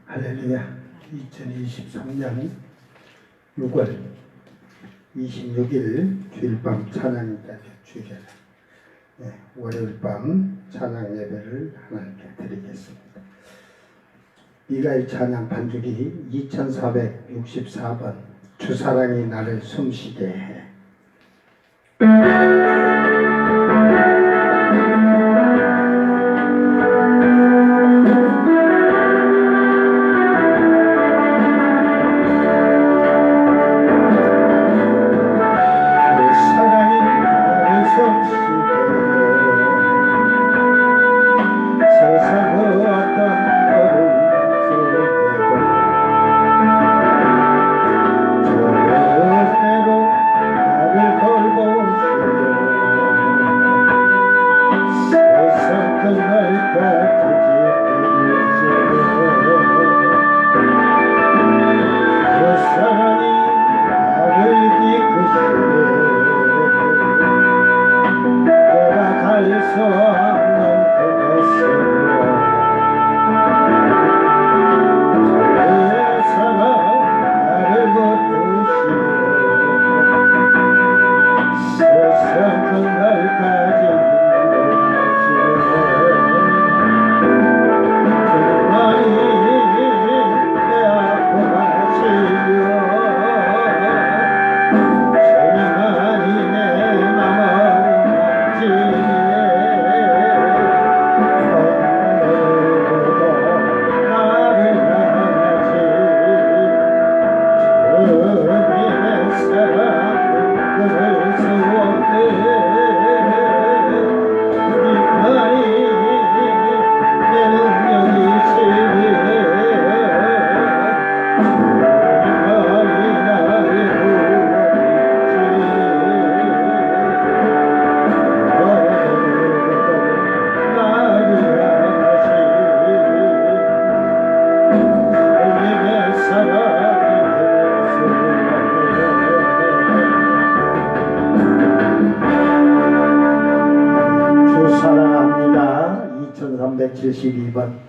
할렐루야. 2023년 6월 26일 주일밤 찬양입니다. 주일에 월요일 밤 찬양 예배를 하나님께 드리겠습니다. 미가의 찬양 반주기 2464번 주 사랑이 나를 숨쉬게 해. 사랑합니다. 2372번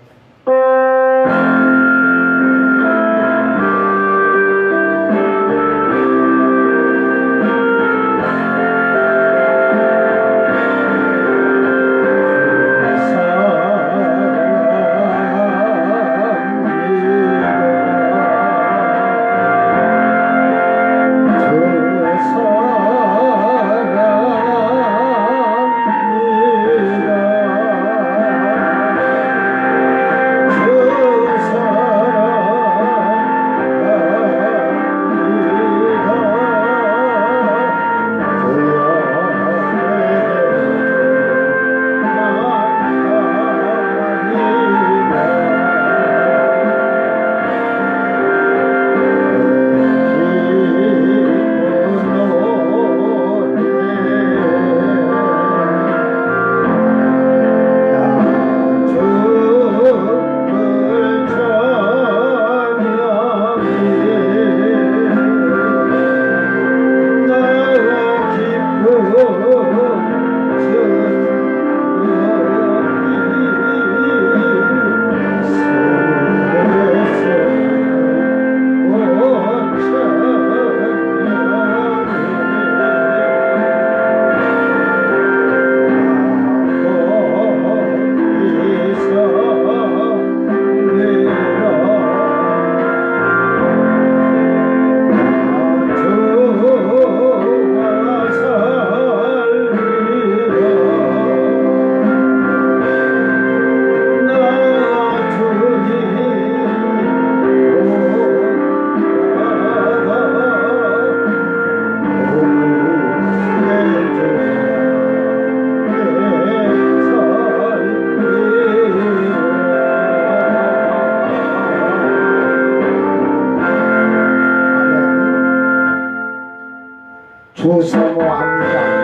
주사모합니다.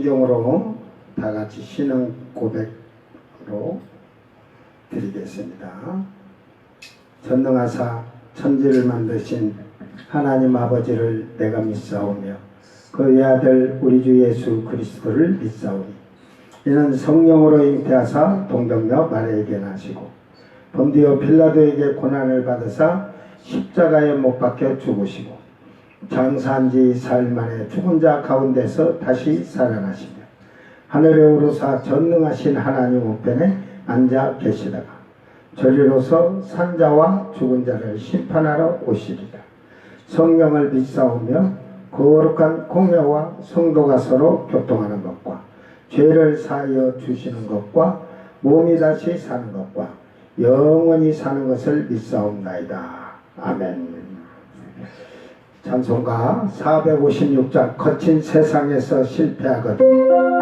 성경으로 다 같이 신앙 고백으로 드리겠습니다. 전능하사 천지를 만드신 하나님 아버지를 내가 믿사오며 그 외아들 우리 주 예수 그리스도를 믿사오니 이는 성령으로 잉태하사 동정녀 마리아에게 나시고 본디오 빌라도에게 고난을 받으사 십자가에 못 박혀 죽으시고 장사한 지 4일 만에 죽은 자 가운데서 다시 살아나시며 하늘에 오르사 전능하신 하나님 우편에 앉아 계시다가 저리로서 산자와 죽은 자를 심판하러 오시리라. 성령을 믿사오며 거룩한 공회와 성도가 서로 교통하는 것과 죄를 사하여 주시는 것과 몸이 다시 사는 것과 영원히 사는 것을 믿사옵나이다. 아멘. 찬송가 456장 거친 세상에서 실패하거든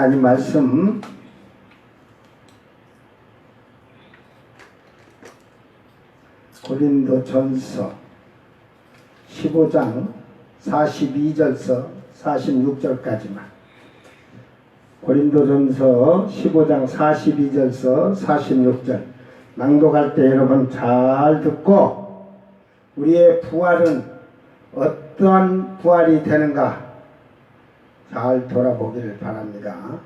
하나님 말씀 고린도전서 15장 42절서 46절까지만 고린도전서 15장 42절서 46절 낭독할 때 여러분 잘 듣고 우리의 부활은 어떠한 부활이 되는가 잘 돌아보기를 바랍니다.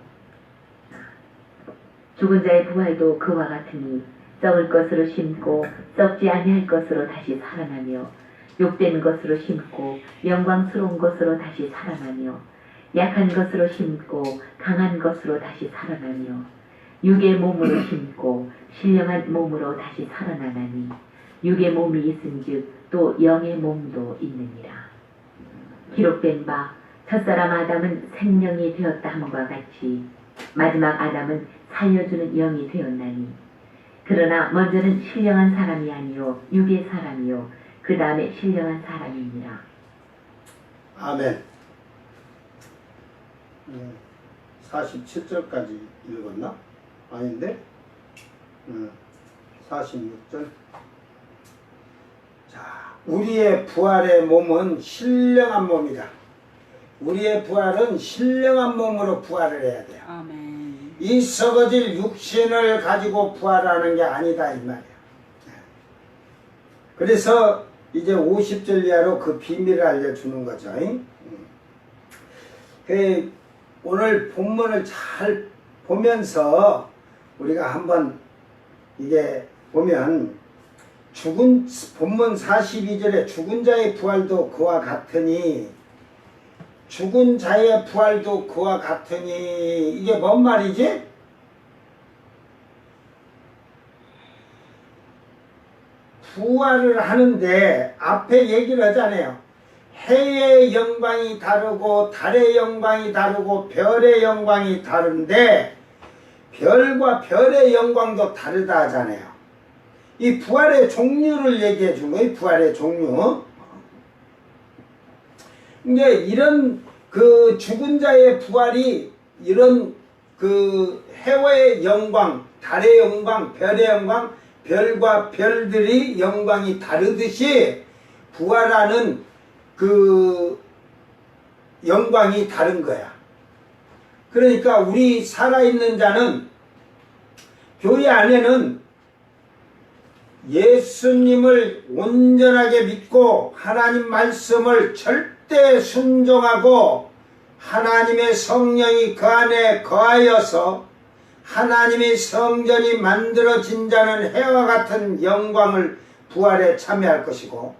죽은 자의 부활도 그와 같으니 썩을 것으로 심고 썩지 아니할 것으로 다시 살아나며 욕된 것으로 심고 영광스러운 것으로 다시 살아나며 약한 것으로 심고 강한 것으로 다시 살아나며 육의 몸으로 심고 신령한 몸으로 다시 살아나나니 육의 몸이 있은즉 또 영의 몸도 있느니라. 기록된 바 첫사람 아담은 생명이 되었다 함과 같이 마지막 아담은 살려주는 영이 되었나니 그러나 먼저는 신령한 사람이 아니요 육의 사람이요 그 다음에 신령한 사람이니라. 아멘. 47절까지 읽었나? 아닌데? 46절. 자, 우리의 부활의 몸은 신령한 몸이다. 우리의 부활은 신령한 몸으로 부활을 해야 돼요. 아멘. 이 썩어질 육신을 가지고 부활하는 게 아니다 이 말이야. 그래서 이제 50절 이하로 그 비밀을 알려주는 거죠. 오늘 본문을 잘 보면서 우리가 한번 이게 보면 본문 42절에 죽은 자의 부활도 그와 같으니 죽은 자의 부활도 그와 같으니 이게 뭔 말이지? 부활을 하는데 앞에 얘기를 하잖아요. 해의 영광이 다르고 달의 영광이 다르고 별의 영광이 다른데 별과 별의 영광도 다르다 하잖아요. 이 부활의 종류를 얘기해 준 거예요. 부활의 종류. 이제 이런 그 죽은 자의 부활이 이런 그 해의 영광, 달의 영광, 별의 영광, 별과 별들이 영광이 다르듯이 부활하는 그 영광이 다른 거야. 그러니까 우리 살아있는 자는 교회 안에는 예수님을 온전하게 믿고 하나님 말씀을 절대 순종하고 하나님의 성령이 그 안에 거하여서 하나님의 성전이 만들어진 자는 해와 같은 영광을 부활에 참여할 것이고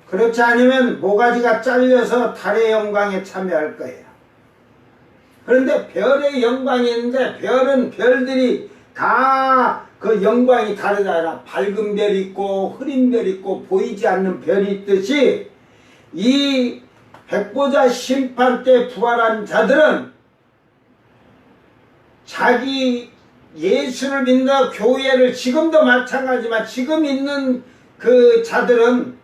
그렇지 않으면 모가지가 잘려서 달의 영광에 참여할 거예요. 그런데 별의 영광이 있는데 별은 별들이 다 그 영광이 다르잖아. 밝은 별이 있고 흐린 별이 있고 보이지 않는 별이 있듯이 이 백보자 심판 때 부활한 자들은 자기 예수를 믿는 교회를 지금도 마찬가지지만 지금 있는 그 자들은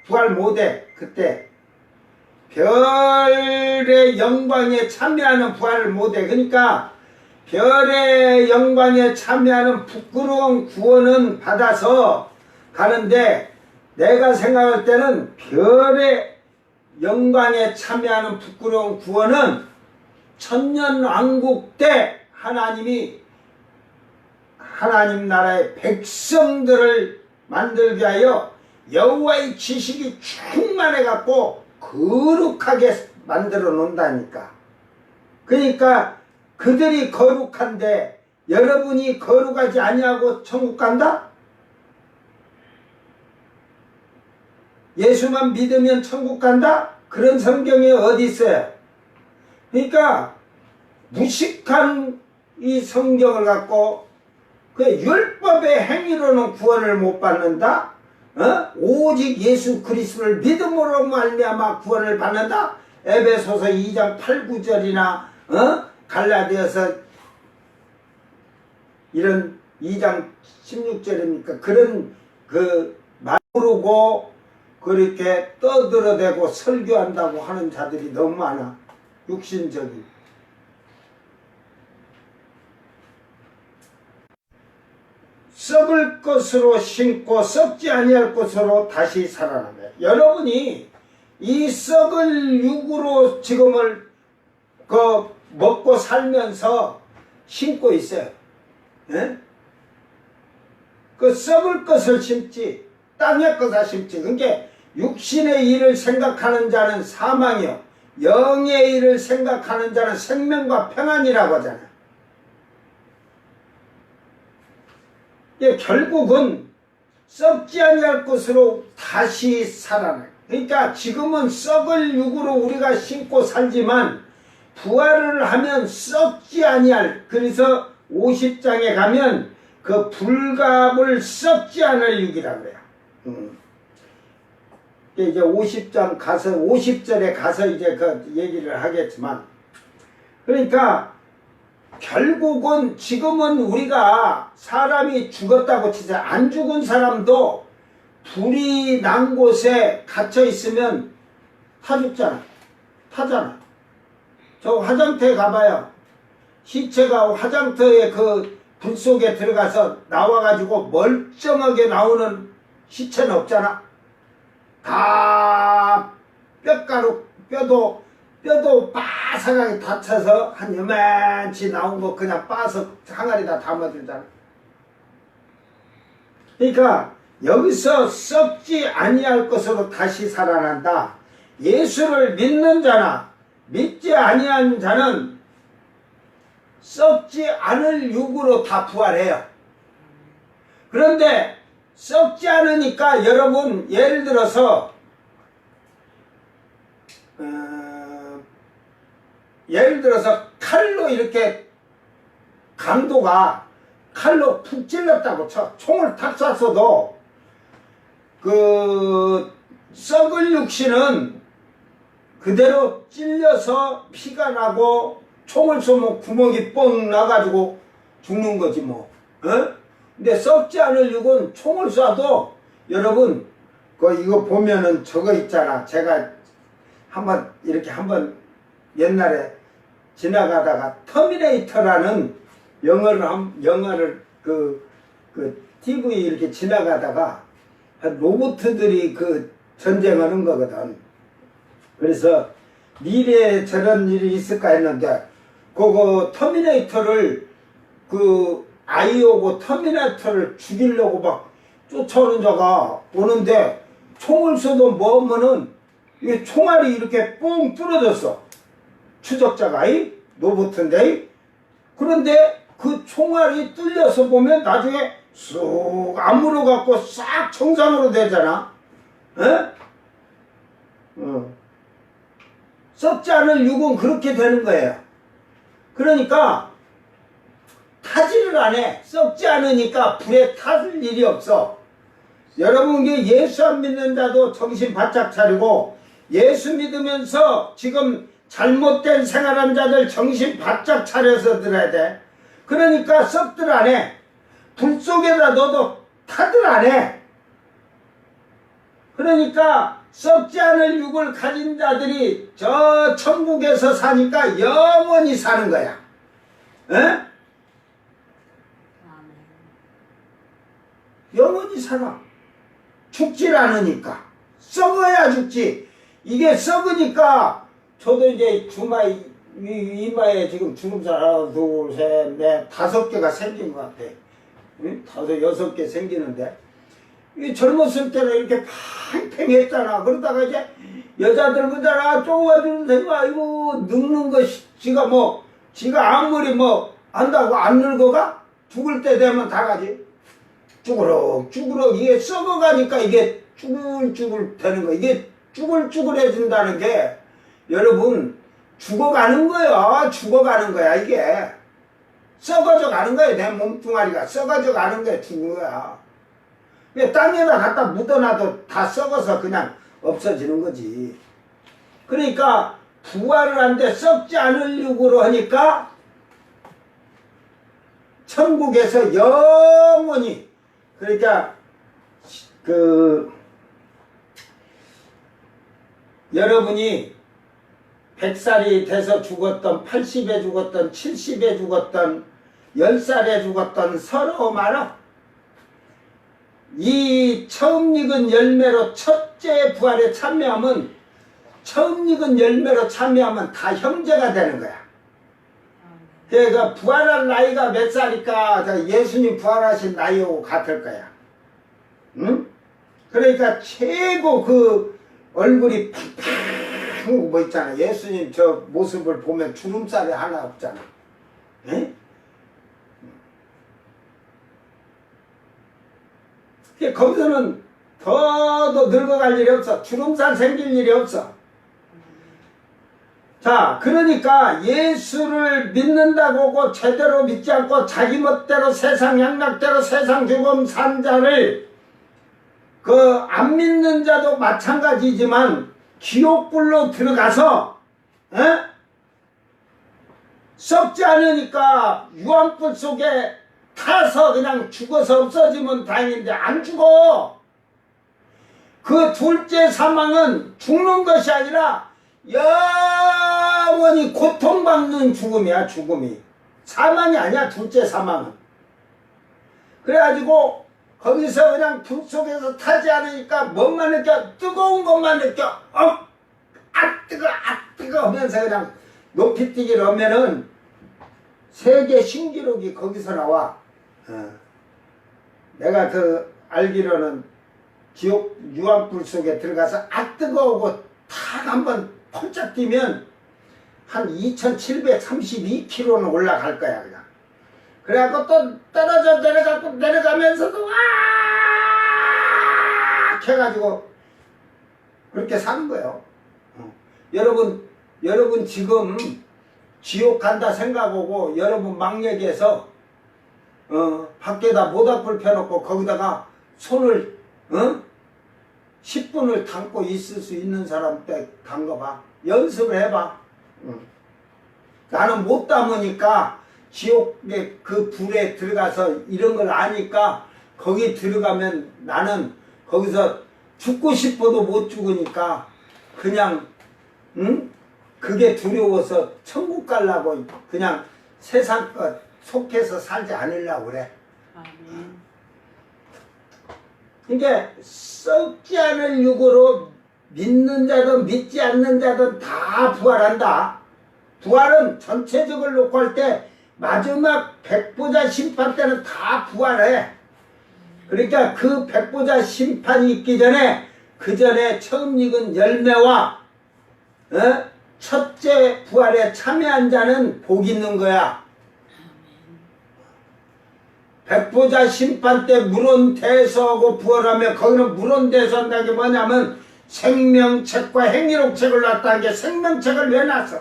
부활 못해. 그때 별의 영광에 참여하는 부활을 못해. 그러니까 별의 영광에 참여하는 부끄러운 구원은 받아서 가는데 내가 생각할 때는 별의 영광에 참여하는 부끄러운 구원은 천년왕국 때 하나님이 하나님 나라의 백성들을 만들게 하여 여호와의 지식이 충만해 갖고 거룩하게 만들어 놓는다니까. 그러니까 그들이 거룩한데 여러분이 거룩하지 아니하고 천국 간다? 예수만 믿으면 천국 간다? 그런 성경이 어디 있어요? 그러니까 무식한 이 성경을 갖고 그 율법의 행위로는 구원을 못 받는다? 오직 예수 그리스도를 믿음으로 말미암아 구원을 받는다? 에베소서 2장 8, 9절이나 갈라디아서 이런 2장 16절입니까? 그런 모르고 그렇게 떠들어대고 설교한다고 하는 자들이 너무 많아. 육신적인. 썩을 것으로 심고 썩지 아니할 것으로 다시 살아나며 여러분이 이 썩을 육으로 지금을 먹고 살면서 심고 있어요. 예? 그 썩을 것을 심지 땅의 것을 심지. 그러니까 육신의 일을 생각하는 자는 사망이요 영의 일을 생각하는 자는 생명과 평안이라고 하잖아요. 예, 결국은 썩지 아니할 것으로 다시 살아나요. 그러니까 지금은 썩을 육으로 우리가 심고 살지만 부활을 하면 썩지 아니할, 그래서 50장에 가면 그 불갑을 썩지 않을 육이라고 해요. 이제 50장 가서 50절에 가서 이제 그 얘기를 하겠지만, 그러니까 결국은 지금은 우리가 사람이 죽었다고 치자 안 죽은 사람도 불이 난 곳에 갇혀 있으면 타 죽잖아. 타잖아. 저 화장터에 가봐요. 시체가 화장터에 그 불 속에 들어가서 나와가지고 멀쩡하게 나오는 시체는 없잖아. 다 뼈도 바삭하게 다쳐서 한 요만치 나온 거 그냥 빠서 항아리다 담아들잖아. 그러니까 여기서 썩지 아니할 것으로 다시 살아난다. 예수를 믿는 자나 믿지 아니한 자는 썩지 않을 육으로 다 부활해요. 그런데 썩지 않으니까 여러분 예를 들어서 칼로 이렇게 강도가 칼로 푹 찔렀다고 쳐. 총을 탁 쐈어도 그 썩을 육신은 그대로 찔려서 피가 나고 총을 쏘면 구멍이 뻥 나가지고 죽는 거지 뭐. 근데 썩지 않을 육은 총을 쏴도 여러분 이거 보면은 저거 있잖아. 제가 한번 옛날에 지나가다가 터미네이터라는 영화를 그 TV 이렇게 지나가다가 로봇들이 그 전쟁하는 거거든. 그래서 미래에 저런 일이 있을까 했는데 그거 터미네이터를 아이 오고 터미네이터를 죽이려고 막 쫓아오는 자가 오는데 총을 쏘도 뭐면은 이게 총알이 이렇게 뻥 뚫어졌어. 추적자가 로봇인데 그런데 그 총알이 뚫려서 보면 나중에 쑥 안무로 갖고 싹 정상으로 되잖아. 썩지 않을 육은 그렇게 되는 거예요. 그러니까 타지를 안 해. 썩지 않으니까 불에 타질 일이 없어. 여러분 예수 안 믿는 자도 정신 바짝 차리고 예수 믿으면서 지금 잘못된 생활한 자들 정신 바짝 차려서 들어야 돼. 그러니까 썩들 안 해. 불 속에다 넣어도 타들 안 해. 그러니까 썩지 않을 육을 가진 자들이 저 천국에서 사니까 영원히 사는 거야. 영원히 살아. 죽질 않으니까. 썩어야 죽지. 이게 썩으니까 저도 이제 이마에 지금 주름살 하나, 둘, 셋, 넷, 5개가 생긴 것 같아. 5, 6개 생기는데 이 젊었을 때는 이렇게 팽팽했잖아. 그러다가 이제 여자들 그잖아 쪼가지고 생각 아이고 늙는 거 지가 아무리 안다고 안 늙어가? 죽을 때 되면 다 가지. 쭈그럭 이게 썩어가니까 이게 쭈글쭈글 되는 거. 이게 쭈글쭈글해진다는 게 여러분 죽어가는 거야. 죽어가는 거야. 이게 썩어져 가는 거야. 내 몸뚱아리가 썩어져 가는 거야. 죽는 거야. 땅에다 갖다 묻어놔도 다 썩어서 그냥 없어지는 거지. 그러니까 부활을 한데 썩지 않을 육으로 하니까 천국에서 영원히 그러니까 여러분이 100살이 돼서 죽었던 80에 죽었던 70에 죽었던 10살에 죽었던 서로 말아 이 처음 익은 열매로 첫째 부활에 참여하면 처음 익은 열매로 참여하면 다 형제가 되는 거야. 그러니까 부활할 나이가 몇 살일까? 예수님 부활하신 나이하고 같을 거야. 응? 그러니까 최고 얼굴이 팡팡 있잖아. 예수님 저 모습을 보면 주름살이 하나 없잖아. 에? 거기서는 더 늙어갈 일이 없어. 주름살 생길 일이 없어. 자, 그러니까 예수를 믿는다고 제대로 믿지 않고 자기 멋대로 세상 양락대로 세상 죽음 산 자를 안 믿는 자도 마찬가지지만 지옥불로 들어가서 썩지 않으니까 유황불 속에 타서 그냥 죽어서 없어지면 다행인데 안 죽어. 그 둘째 사망은 죽는 것이 아니라 영원히 고통받는 죽음이야. 죽음이 사망이 아니야. 둘째 사망은. 그래가지고 거기서 그냥 불 속에서 타지 않으니까 뭔만 느껴? 뜨거운 것만 느껴. 아 뜨거 하면서 그냥 높이뛰기를 하면은 세계 신기록이 거기서 나와. 내가 그 알기로는 지옥 유황불 속에 들어가서 뜨거우고 탁 한번 펄쩍 뛰면 한 2732km는 올라갈 거야 그냥. 그래갖고 또 떨어져 내려가고 내려가면서도 해가지고 그렇게 사는 거예요. 여러분 지금 지옥 간다 생각하고 여러분 망력에서 밖에다 모닥불 펴놓고 거기다가 손을 10분을 담고 있을 수 있는 사람 때 담가봐. 연습을 해봐. 나는 못 담으니까 지옥의 그 불에 들어가서 이런 걸 아니까 거기 들어가면 나는 거기서 죽고 싶어도 못 죽으니까 그냥 그게 두려워서 천국 가려고 그냥 세상 것 속해서 살지 않으려고 그래. 그러니까 썩지 않을 육으로 믿는 자든 믿지 않는 자든 다 부활한다. 부활은 전체적으로 놓고 할 때 마지막 백보자 심판 때는 다 부활해. 그러니까 그 백보자 심판이 있기 전에 그 전에 처음 익은 열매와 첫째 부활에 참여한 자는 복 있는 거야. 백보자 심판 때 물론대서하고 부활하며 거기는 물론대서한다는 게 뭐냐면 생명책과 행위록책을 놨다는 게 생명책을 왜 놨어?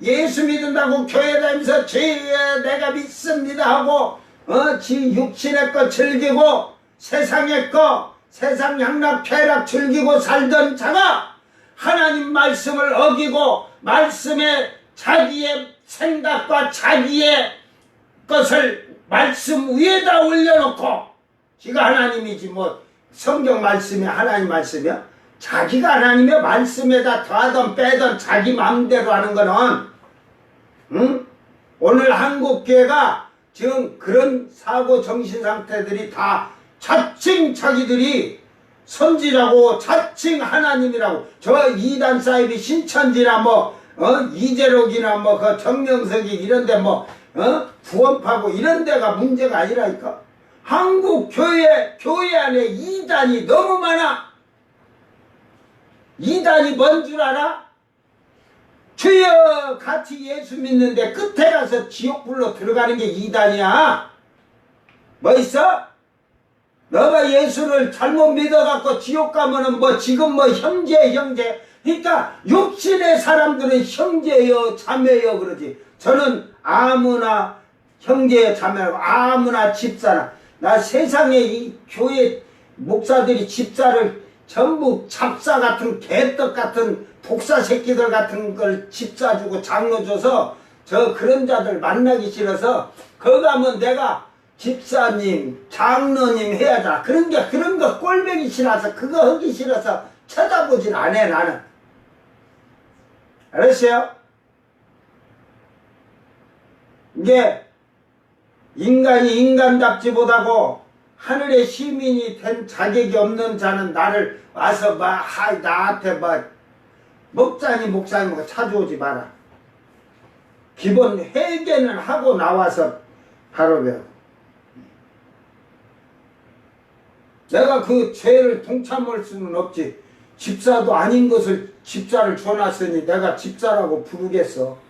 예수 믿는다고 교회 다니면서 죄에 내가 믿습니다 하고 지 육신의 것 즐기고 세상의 것 세상 향락 쾌락 즐기고 살던 자가 하나님 말씀을 어기고 말씀에 자기의 생각과 자기의 것을 말씀 위에다 올려놓고 지가 하나님이지 뭐 성경 말씀이 하나님 말씀이야? 자기가 하나님의 말씀에다 더하던 빼던 자기 마음대로 하는 거는 오늘 한국교회가 지금 그런 사고 정신 상태들이 다 자칭 자기들이 선지라고 자칭 하나님이라고 저 이단 사이비 신천지나 뭐 이재록이나 뭐 그 정명석이 이런데 뭐 구원파고 이런 데가 문제가 아니라니까. 한국 교회 안에 이단이 너무 많아. 이단이 뭔 줄 알아? 주여 같이 예수 믿는데 끝에 가서 지옥불로 들어가는 게 이단이야. 뭐 있어? 너가 예수를 잘못 믿어갖고 지옥 가면은 뭐 지금 뭐 형제 그러니까 육신의 사람들은 형제여 자매여 그러지. 저는 아무나 형제여 자매라고 아무나 집사나. 나 세상에 이 교회 목사들이 집사를 전부 잡사 같은 개떡 같은 독사 새끼들 같은 걸 집사 주고 장로 줘서 저 그런 자들 만나기 싫어서 거기 가면 내가 집사님 장로님 해야자 그런 거 꼴보기 싫어서 그거 하기 싫어서 쳐다보질 않아 나는. 알았어요? 이게 인간이 인간답지 못하고 하늘의 시민이 된 자격이 없는 자는 나를 와서 나한테 목사님 찾아오지 마라. 기본 회개는 하고 나와서 바로 배워. 내가 그 죄를 동참할 수는 없지. 집사도 아닌 것을 집사를 줘놨으니 내가 집사라고 부르겠어.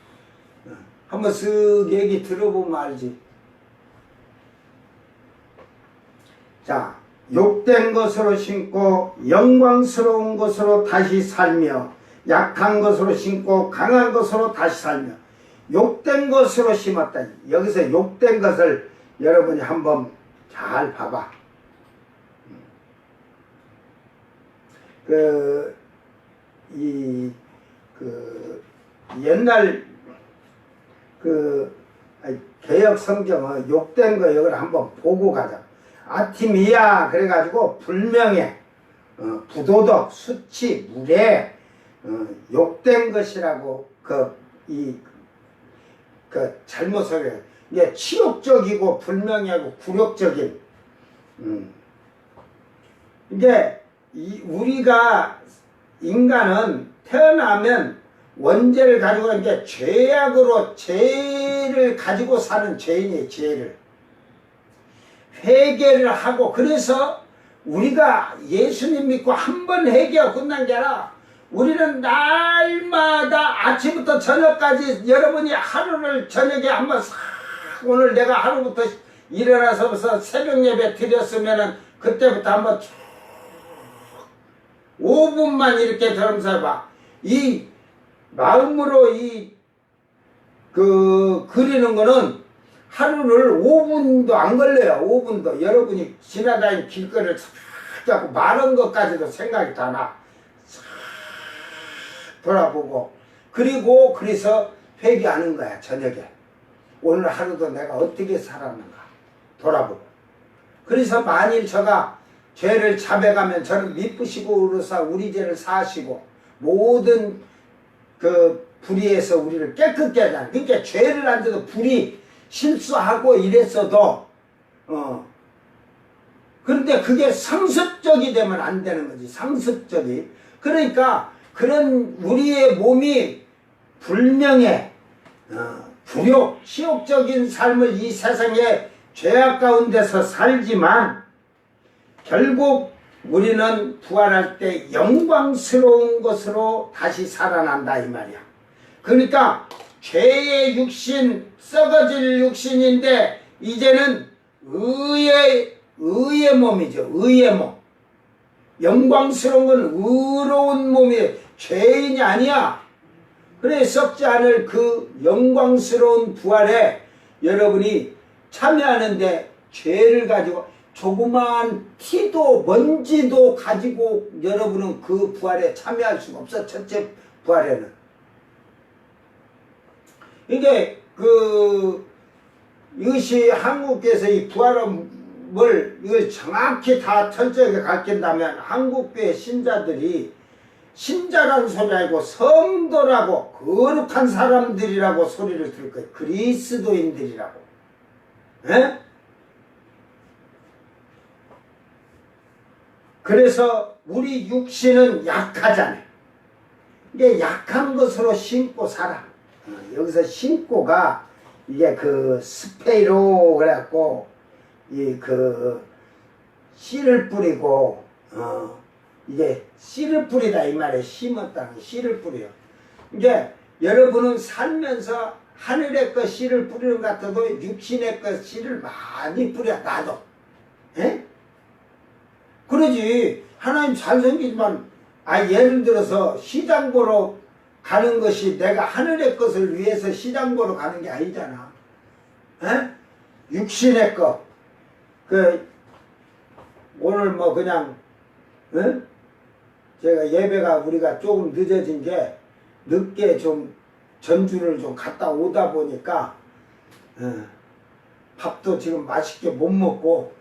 한번 쓱 얘기 들어보면 알지. 자, 욕된 것으로 심고 영광스러운 것으로 다시 살며 약한 것으로 심고 강한 것으로 다시 살며 욕된 것으로 심었다. 여기서 욕된 것을 여러분이 한번 잘 봐봐. 옛날 개혁 성경은 욕된 거 이걸 한번 보고 가자. 아티미야 그래가지고 불명예, 부도덕, 수치, 무례, 욕된 것이라고 잘못을 이게 치욕적이고 불명예하고 굴욕적인 이게 우리가 인간은 태어나면 원죄를 가지고 이제 죄악으로 죄를 가지고 사는 죄인이에요. 죄를 회개를 하고 그래서 우리가 예수님 믿고 한 번 회개하고 끝난 게 아니라 우리는 날마다 아침부터 저녁까지 여러분이 하루를 저녁에 한번 싹 오늘 내가 하루부터 일어나서부터 새벽 예배 드렸으면은 그때부터 한번 쭉 5분만 이렇게 들으면서 봐. 이 마음으로 그리는 거는 하루를 5분도 안 걸려요. 5분도. 여러분이 지나다니는 길거리를 싹 잡고 마른 것까지도 생각이 다 나. 싹 돌아보고. 그리고 그래서 회개하는 거야. 저녁에. 오늘 하루도 내가 어떻게 살았는가. 돌아보고. 그래서 만일 저가 죄를 잡아가면 저는 미쁘시고 그러사 우리 죄를 사하시고 모든 그 불의에서 우리를 깨끗게 하잖아. 그러니까 죄를 안 져도 불의 실수하고 이랬어도 그런데 그게 상습적이 되면 안 되는 거지. 상습적이. 그러니까 그런 우리의 몸이 불명예, 불욕, 치욕적인 삶을 이 세상에 죄악 가운데서 살지만 결국 우리는 부활할 때 영광스러운 것으로 다시 살아난다 이 말이야. 그러니까 죄의 육신, 썩어질 육신인데 이제는 의의 몸이죠. 의의 몸. 영광스러운 건 의로운 몸이에요. 죄인이 아니야. 그래 썩지 않을 그 영광스러운 부활에 여러분이 참여하는데 죄를 가지고 조그마한 티도 먼지도 가지고 여러분은 그 부활에 참여할 수가 없어. 첫째 부활에는. 이게 이것이 한국교회에서 이 부활을 이걸 정확히 다 철저하게 가르친다면 한국교회 신자들이 신자라는 소리 아니고 성도라고 거룩한 사람들이라고 소리를 들을 거예요. 그리스도인들이라고. 에? 그래서 우리 육신은 약하잖아요. 이게 약한 것으로 신고 살아. 여기서 신고가 이게 스페이로 그래갖고 씨를 뿌리고 이게 씨를 뿌리다 이 말에 심었다는 씨를 뿌려요. 이게 여러분은 살면서 하늘의 것 씨를 뿌리는 것 같아도 육신의 것 씨를 많이 뿌려 나도. 에? 그러지. 하나님 잘생기지만 예를 들어서 시장 보러 가는 것이 내가 하늘의 것을 위해서 시장 보러 가는 게 아니잖아. 에? 육신의 것. 오늘 뭐 그냥 제가 예배가 우리가 조금 늦어진 게 늦게 좀 전주를 좀 갔다 오다 보니까 밥도 지금 맛있게 못 먹고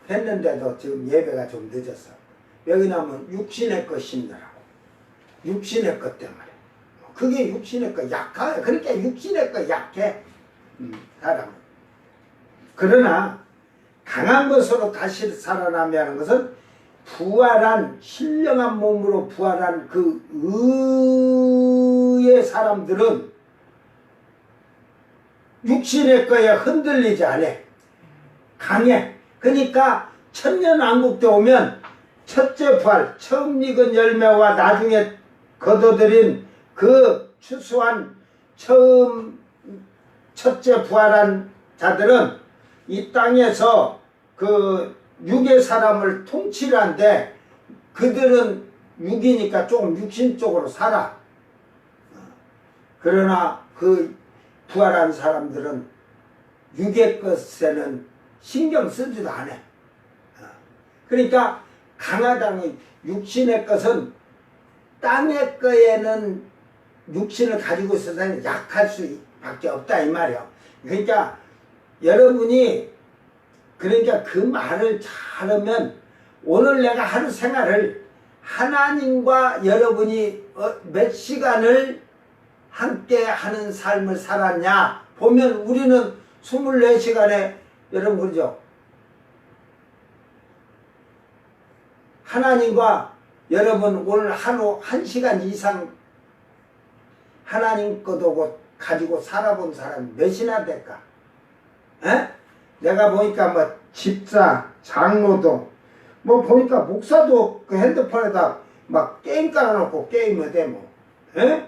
했는데도 지금 예배가 좀 늦었어. 왜냐면 육신의 것 심느라고. 육신의 것 때문에. 그게 육신의 것 약해. 그러니까 육신의 것 약해. 사람은. 그러나 강한 것으로 다시 살아나며 하는 것은 부활한 신령한 몸으로 부활한 그 의의 사람들은 육신의 거에 흔들리지 않아. 강해. 그러니까 천년왕국 때 오면 첫째 부활, 처음 익은 열매와 나중에 거둬들인 그 추수한 첫째 부활한 자들은 이 땅에서 육의 사람을 통치를 한데 그들은 육이니까 조금 육신적으로 살아. 그러나 그 부활한 사람들은 육의 것에는 신경 쓰지도 않아. 그러니까 강하다는 육신의 것은 땅의 거에는 육신을 가지고 있어서 약할 수 밖에 없다 이 말이야. 그러니까 여러분이 그러니까 그 말을 잘하면 오늘 내가 하루 생활을 하나님과 여러분이 몇 시간을 함께 하는 삶을 살았냐 보면 우리는 24시간에 여러분 그러죠. 하나님과 여러분 오늘 하루 1시간 이상 하나님 것도 가지고 살아본 사람이 몇이나 될까? 에? 내가 보니까 뭐 집사, 장로도 뭐 보니까 목사도 그 핸드폰에다 막 게임 깔아놓고 게임을 해 뭐. 에?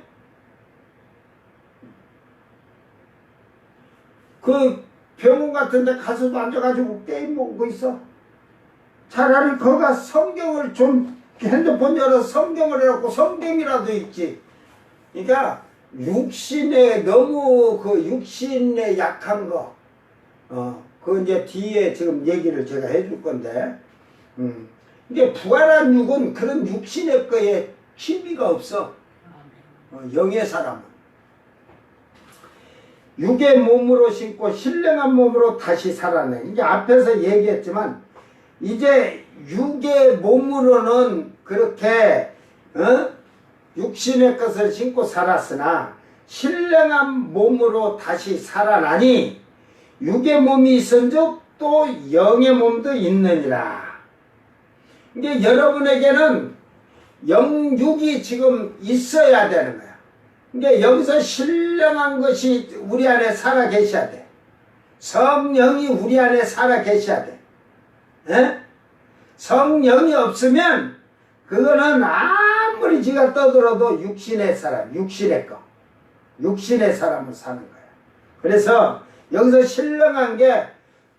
그 병원 같은 데 가서도 앉아가지고 게임 보고 있어. 차라리 거가 성경을 좀 핸드폰 열어서 성경을 해놓고 성경이라도 읽지. 그러니까 육신에 너무 그 육신에 약한 거 그 이제 뒤에 지금 얘기를 제가 해줄 건데 이게 부활한 육은 그런 육신의 거에 취미가 없어. 영의 사람은 육의 몸으로 신고 신령한 몸으로 다시 살아내. 이게 앞에서 얘기했지만 이제 육의 몸으로는 그렇게 육신의 것을 신고 살았으나 신령한 몸으로 다시 살아나니 육의 몸이 있은즉 또 영의 몸도 있느니라. 이게 여러분에게는 영육이 지금 있어야 되는 거야. 이게 여기서 신령한 것이 우리 안에 살아 계셔야 돼. 성령이 우리 안에 살아 계셔야 돼. 에? 성령이 없으면 그거는 아무리 지가 떠들어도 육신의 사람, 육신의 사람을 사는 거야. 그래서 여기서 신령한 게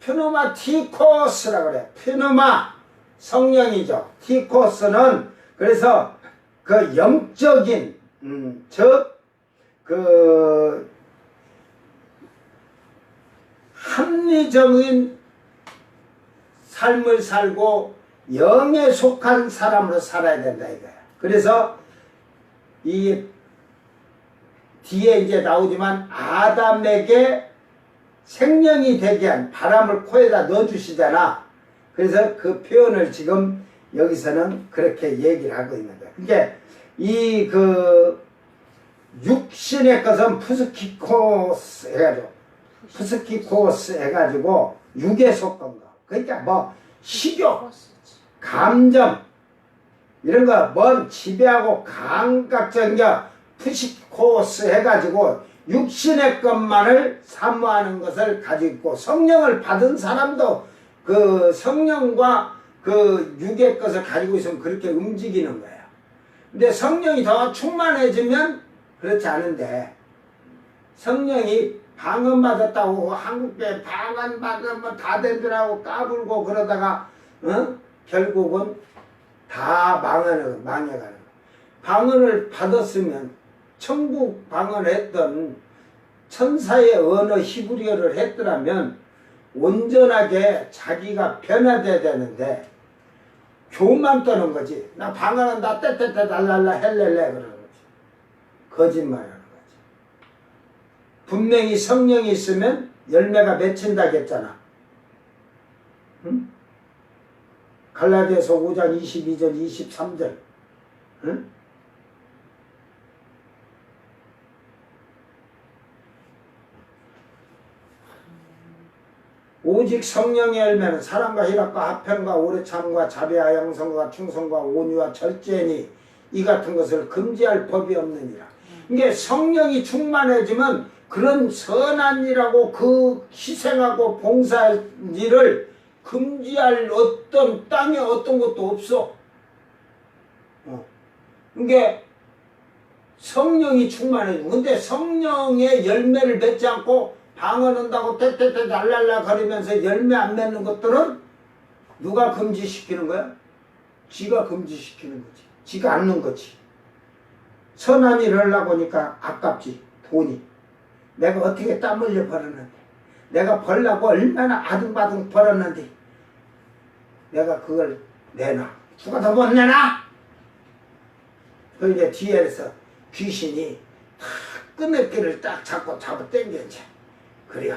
pneumatikos라고 그래. pneuma 성령이죠. 티코스는 그래서 그 영적인 즉 그 합리적인 삶을 살고 영에 속한 사람으로 살아야 된다 이거야. 그래서 이 뒤에 이제 나오지만 아담에게 생명이 되게 한 바람을 코에다 넣어주시잖아. 그래서 그 표현을 지금 여기서는 그렇게 얘기를 하고 있는 거야. 그러니까 이 그 육신의 것은 푸스키코스 해가지고 육에 속한 거. 그러니까 뭐 식욕, 감정 이런 거 뭔 지배하고 감각적인 게 푸시코스 해가지고 육신의 것만을 사모하는 것을 가지고 있고 성령을 받은 사람도 그 성령과 그 육의 것을 가지고 있으면 그렇게 움직이는 거야. 근데 성령이 더 충만해지면 그렇지 않은데 성령이 방언받았다고 한국에 방언받으면 다 되더라고 까불고 그러다가 결국은 다 망해가는 거야. 방언을 받았으면 천국 방언했던 천사의 언어 히브리어를 했더라면 온전하게 자기가 변화돼야 되는데 교만 떠는 거지. 나 방언한다 떼떼떼 달랄라 헬렐레 그러는 거지. 거짓말하는 거지. 분명히 성령이 있으면 열매가 맺힌다겠잖아. 응? 갈라디아서 5장 22절 23절 응? 오직 성령의 열매는 사랑과 희락과 화평과 오래 참과 자비와 양성과 충성과 온유와 절제니 이 같은 것을 금지할 법이 없느니라. 이게 성령이 충만해지면 그런 선한 일하고 그 희생하고 봉사할 일을 금지할 어떤 땅에 어떤 것도 없어. 이게 성령이 충만해지고 근데 성령의 열매를 맺지 않고 방언한다고 떼떼떼 날랄라 거리면서 열매 안 맺는 것들은 누가 금지시키는 거야? 지가 금지시키는 거지. 지가 않는 거지. 선한 일을 하려고 하니까 아깝지. 돈이. 내가 어떻게 땀 흘려 벌었는데 내가 벌려고 얼마나 아둥바둥 벌었는데 내가 그걸 내놔. 누가 더 못 내놔? 그 이제 뒤에서 귀신이 끈어끼를 딱 잡고 당겨지. 그래요.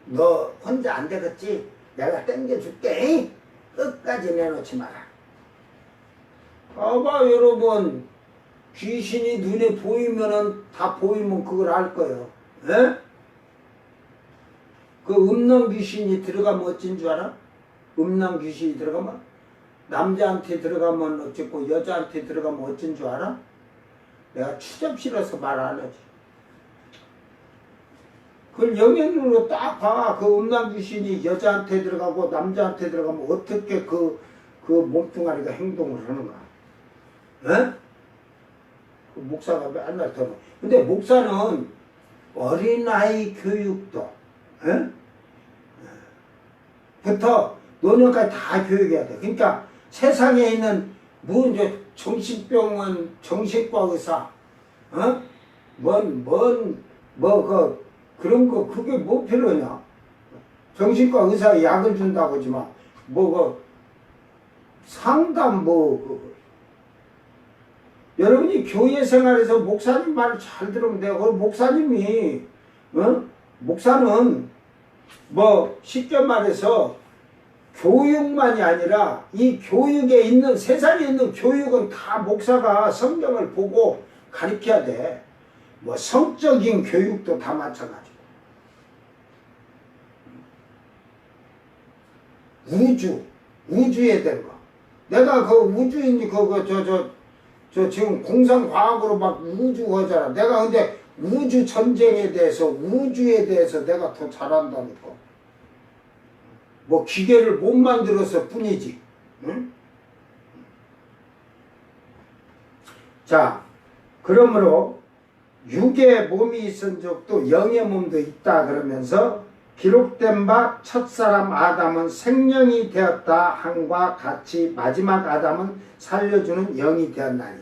너 혼자 안 되겠지? 내가 당겨줄게. 끝까지 내놓지 마라. 아마 여러분, 귀신이 눈에 보이면은 다 보이면 그걸 알 거예요. 예? 그 음란 귀신이 들어가면 어찐 줄 알아? 음란 귀신이 들어가면 남자한테 들어가면 어쨌고 여자한테 들어가면 어찐 줄 알아? 내가 추접실어서 말 안 하지. 그걸 영역으로 딱 봐. 그 음란 귀신이 여자한테 들어가고 남자한테 들어가면 어떻게 그 몸뚱아리가 행동을 하는가. 예? 그 목사가 맨날 들어. 근데 목사는 어린아이 교육도, 예? 부터 노년까지 다 교육해야 돼. 그러니까 세상에 있는 이제 정신병원, 정신과 의사, 어? 그런 거, 그게 뭐 필요냐? 정신과 의사에 약을 준다고 하지만, 상담, 여러분이 교회 생활에서 목사님 말을 잘 들으면 돼요. 그 목사님이, 목사는, 쉽게 말해서, 교육만이 아니라, 이 교육에 있는, 세상에 있는 교육은 다 목사가 성경을 보고 가르쳐야 돼. 성적인 교육도 다 마찬가지고. 우주에 된 거. 내가 그 우주인이 지금 공상과학으로 막 우주 하잖아. 내가 근데 우주 전쟁에 대해서, 우주에 대해서 내가 더 잘한다니까. 기계를 못 만들어서 뿐이지. 응? 자, 그러므로 육의 몸이 있은 적도 영의 몸도 있다 그러면서 기록된 바 첫사람 아담은 생명이 되었다 함과 같이 마지막 아담은 살려주는 영이 되었나니.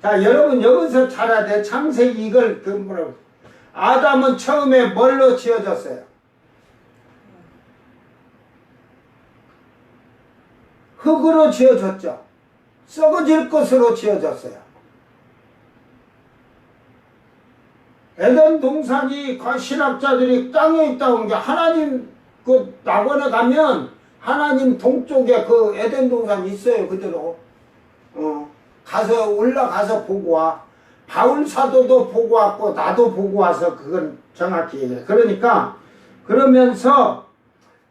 자, 여러분 여기서 잘 알아야 돼. 창세기 이걸 아담은 처음에 뭘로 지어졌어요? 흙으로 지어졌죠. 썩어질 것으로 지어졌어요. 에덴 동산이 신학자들이 땅에 있다고 게 하나님 그 낙원에 가면 하나님 동쪽에 그 에덴 동산이 있어요. 그대로. 가서 올라가서 보고 와. 바울 사도도 보고 왔고 나도 보고 와서 그건 정확히 얘기해. 그러니까 그러면서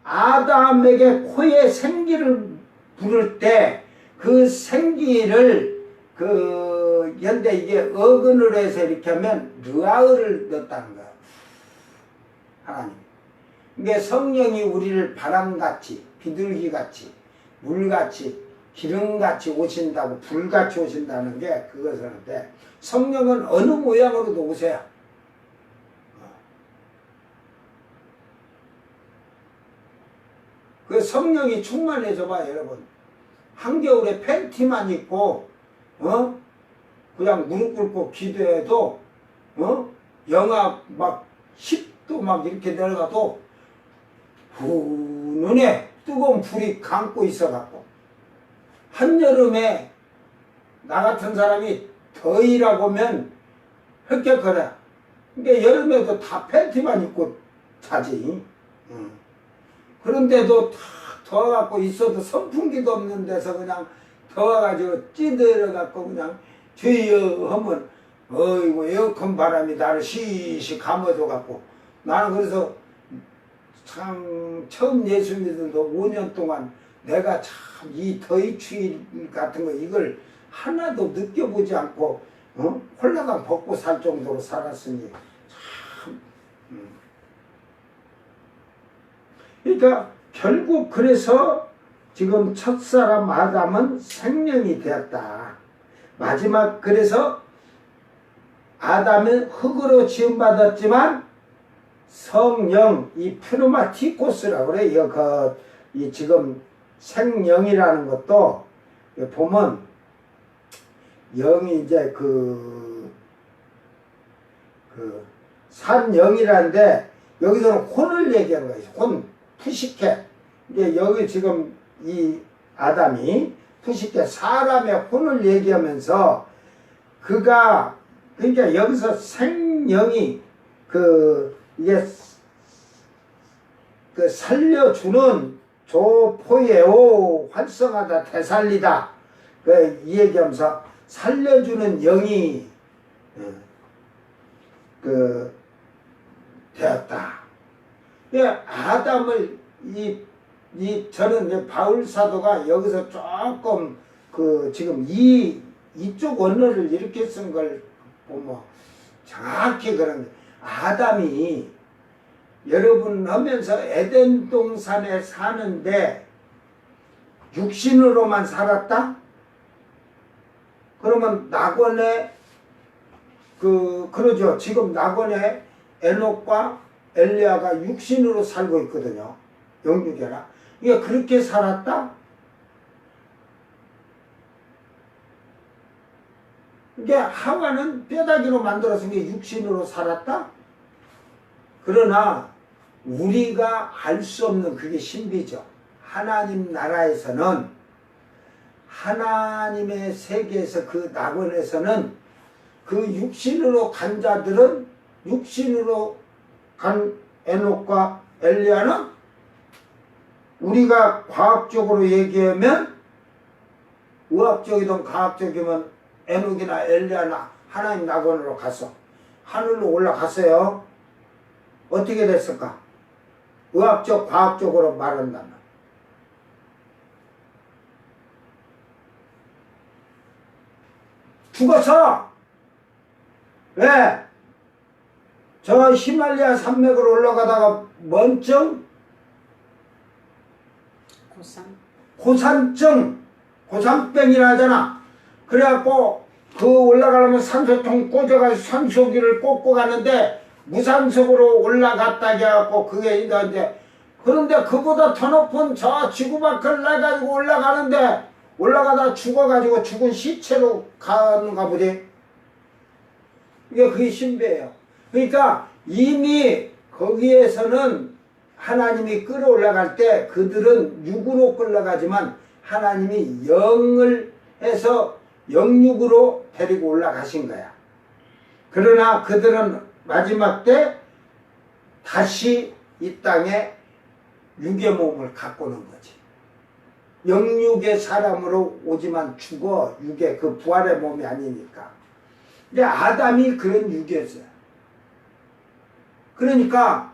아담에게 코에 생기를 부를 때 그 생기를 현대 이게 어근으로 해서 이렇게 하면 르아흐를 넣었다는 거야. 하나님. 이게 성령이 우리를 바람같이, 비둘기같이, 물같이, 기름같이 오신다고, 불같이 오신다는 게 그것을 하는데, 성령은 어느 모양으로도 오세요. 그 성령이 충만해져 봐요, 여러분. 한겨울에 팬티만 입고, 그냥 무릎 꿇고 기도해도, 영하 막 10도 막 이렇게 내려가도, 눈에 뜨거운 불이 감고 있어갖고, 한여름에 나 같은 사람이 더위라고 하면 흑격거려. 그러니까 여름에도 다 팬티만 입고 자지. 그런데도 다 더워갖고 있어도 선풍기도 없는 데서 그냥 더워가지고 찌들어갖고 그냥 주여 하면 어이구 에어컨 바람이 나를 시시 감아줘갖고 나는 그래서 참 처음 예수 믿어도 5년 동안 내가 참 이 더위 추위 같은 거 이걸 하나도 느껴보지 않고 홀라당 벗고 살 정도로 살았으니 참 그러니까 결국 그래서 지금 첫사람 아담은 생명이 되었다. 마지막 그래서 아담은 흙으로 지음받았지만 성령 이 프누마티코스라고 그래요. 이 지금 생령이라는 것도 보면 영이 이제 산영이라는데 여기서는 혼을 얘기하는 거예요. 혼, 푸시케. 이게 여기 지금 이 아담이 푸시케 사람의 혼을 얘기하면서 그가 그러니까 여기서 생명이 이게 살려주는 조포예오 활성하다 되살리다 이 얘기하면서 살려주는 영이 되었다. 아담을 저는 이제 바울 사도가 여기서 조금 지금 이쪽 언어를 이렇게 쓴 걸 보면 정확히 그런 게 아담이 여러분 하면서 에덴 동산에 사는데 육신으로만 살았다? 그러면 낙원에 그러죠. 지금 낙원에 에녹과 엘리야가 육신으로 살고 있거든요. 영육이라. 이게 그렇게 살았다? 이게 하와는 뼈다귀로 만들어서 이게 육신으로 살았다? 그러나 우리가 알 수 없는 그게 신비죠. 하나님 나라에서는 하나님의 세계에서 그 낙원에서는 그 육신으로 간 자들은 육신으로 간 에녹과 엘리야는 우리가 과학적으로 얘기하면 의학적이든 과학적이면 에녹이나 엘리야나 하나님 낙원으로 가서 하늘로 올라갔어요. 어떻게 됐을까? 의학적 과학적으로 말한다면 죽었어. 왜? 저 히말라야 산맥으로 올라가다가 먼증 고산병이라 하잖아. 그래갖고 올라가려면 산소통 꽂아가지고 산소기를 꽂고 가는데 무산소로 올라갔다 해갖고 그게 이제 그런데 그보다 더 높은 저 지구 밖을 나가지고 올라가는데 올라가다 죽어가지고 죽은 시체로 가는가 보지. 그게 신비예요. 그러니까 이미 거기에서는 하나님이 끌어올라갈 때 그들은 육으로 끌어가지만 하나님이 영을 해서 영육으로 데리고 올라가신 거야. 그러나 그들은 마지막 때 다시 이 땅에 육의 몸을 갖고 오는 거지. 영육의 사람으로 오지만 죽어. 육의 그 부활의 몸이 아니니까. 근데 아담이 그런 육이었어요. 그러니까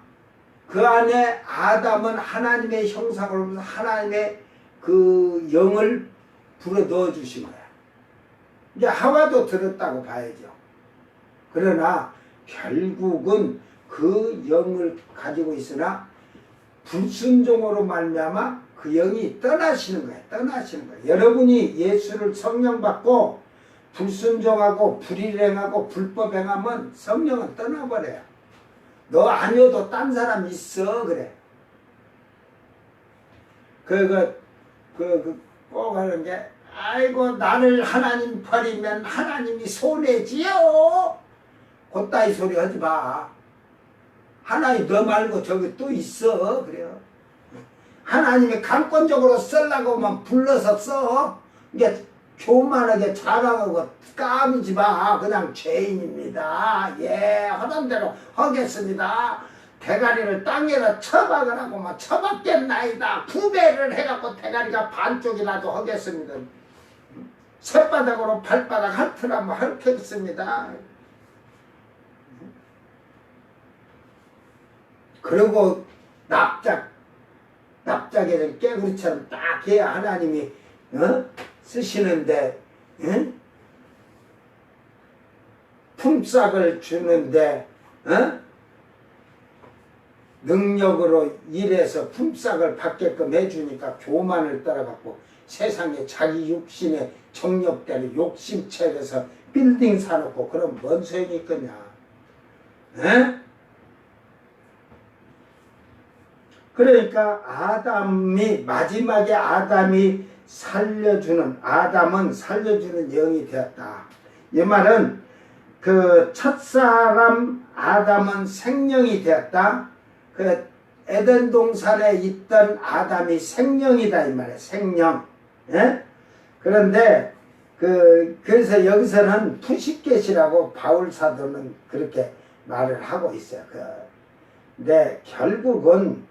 그 안에 아담은 하나님의 형상으로 하나님의 그 영을 불어 넣어 주신 거야. 이제 하와도 들었다고 봐야죠. 그러나 결국은 그 영을 가지고 있으나 불순종으로 말미암아 그 영이 떠나시는 거예요. 떠나시는 거예요. 여러분이 예수를 성령 받고 불순종하고 불일행하고 불법 행하면 성령은 떠나버려요. 너 아니어도 딴 사람 있어 그래. 꼭 하는 게 아이고 나를 하나님 버리면 하나님이 손해지요. 그따위 소리 하지 마. 하나님 너 말고 저기 또 있어 그래요. 하나님이 강권적으로 쓰려고 하면 불러서 써. 이게 교만하게 자랑하고 까불지 마. 그냥 죄인입니다. 예 하던 대로 하겠습니다. 대가리를 땅에다 처박으라고 처박겠나이다. 부배를 해갖고 대가리가 반쪽이라도 하겠습니다. 쇳바닥으로 발바닥 핥으라면 핥겠습니다. 그리고 납작에 깨구리처럼 딱 해야 하나님이 쓰시는데 품삯을 주는데 능력으로 일해서 품삯을 받게끔 해주니까 교만을 따라갖고 세상에 자기 욕심에 정력대로 욕심체에서 빌딩 사놓고 그럼 뭔 소용이 있겠냐. 그러니까 마지막에 아담은 살려주는 영이 되었다. 이 말은 그 첫사람 아담은 생명이 되었다. 그 에덴 동산에 있던 아담이 생명이다 이 말이에요. 생명. 예? 그런데 그래서 여기서는 푸시켓이라고 바울 사도는 그렇게 말을 하고 있어요. 근데 결국은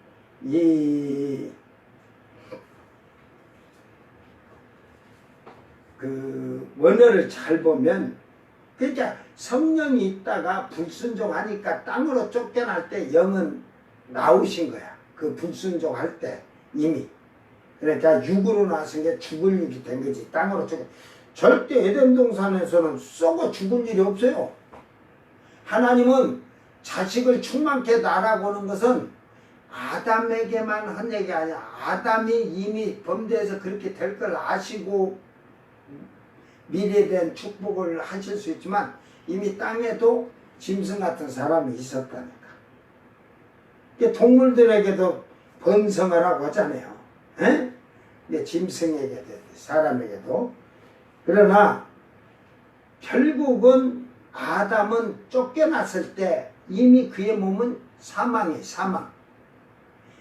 원어를 잘 보면, 그러니까 성령이 있다가 불순종하니까 땅으로 쫓겨날 때 영은 나오신 거야. 그 불순종할 때 이미. 그러니까 육으로 나선 게 죽을 육이 된 거지. 땅으로 쫓겨. 절대 에덴 동산에서는 썩어 죽을 일이 없어요. 하나님은 자식을 충만케 낳으라고는 것은 아담에게만 한 얘기 아니야. 아담이 이미 범죄해서 그렇게 될 걸 아시고 미래에 대한 축복을 하실 수 있지만 이미 땅에도 짐승 같은 사람이 있었다니까. 동물들에게도 번성하라고 하잖아요. 짐승에게도 사람에게도. 그러나 결국은 아담은 쫓겨났을 때 이미 그의 몸은 사망이에요. 사망.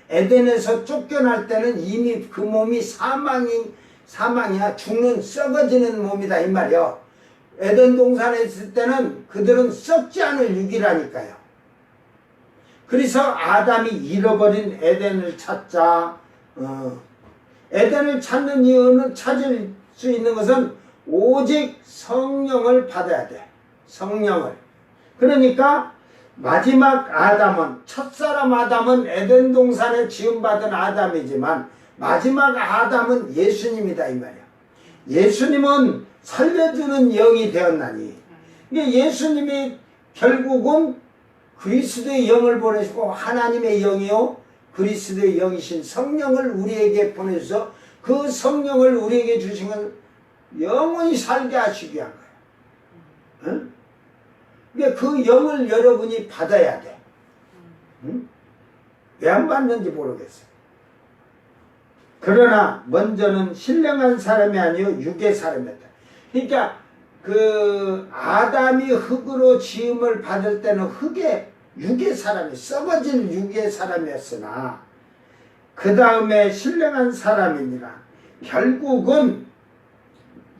에덴에서 쫓겨날 때는 이미 그 몸이 사망이야. 죽는 썩어지는 몸이다 이 말이요. 에덴 동산에 있을 때는 그들은 썩지 않을 육이라니까요. 그래서 아담이 잃어버린 에덴을 찾자. 에덴을 찾는 이유는, 찾을 수 있는 것은 오직 성령을 받아야 돼. 성령을. 그러니까 마지막 아담은, 첫사람 아담은 에덴 동산에 지음받은 아담이지만 마지막 아담은 예수님이다 이 말이야. 예수님은 살려주는 영이 되었나니, 예수님이 결국은 그리스도의 영을 보내시고 하나님의 영이요 그리스도의 영이신 성령을 우리에게 보내셔서 그 성령을 우리에게 주신 건 영원히 살게 하시기 위한 거예요. 응? 그러니까 그 영을 여러분이 받아야 돼. 응? 왜 안 받는지 모르겠어요. 그러나 먼저는 신령한 사람이 아니요 육의 사람이었다. 그러니까 아담이 흙으로 지음을 받을 때는 육의 사람이, 썩어진 육의 사람이었으나 그 다음에 신령한 사람이니라. 결국은